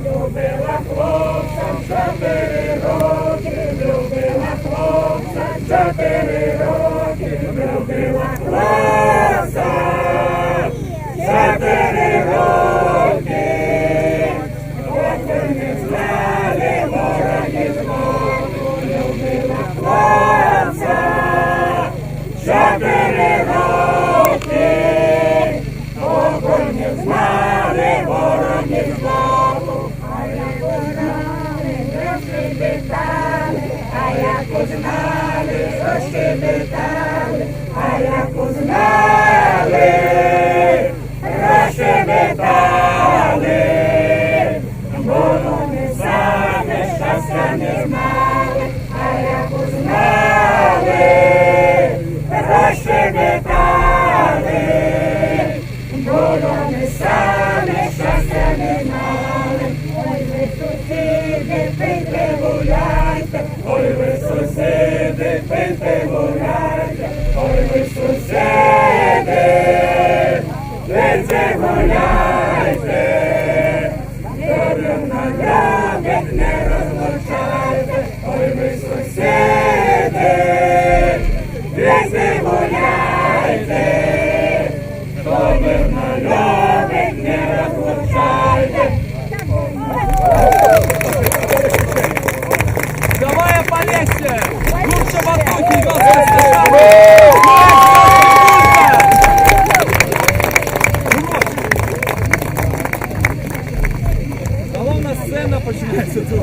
любила хлопця 4 роки, любила хлопця 4 роки, любила хлопця 4 роки. От не знали вороги змогу, любила хлопця 4 роки. От не знали вороги змогу, а як узнали, розшибітали, а як узнали, розшибітали, а як узнали, розшибітали. Було не саме, щастя не знали, а як узнали, розшибітали. Було не саме, щастя не знали. Ой, ви сусіди, пийте, гуляйте, ой, ви сусіди, пийте, гуляйте, ой, ви сусіди, пийте, гуляйте. Добрим народик не розлучайте, ой, ви сусіди, пийте, гуляйте. Добрим народик не розлучайте. Давай полегче! Лучше батуки, Головна сцена починається тут.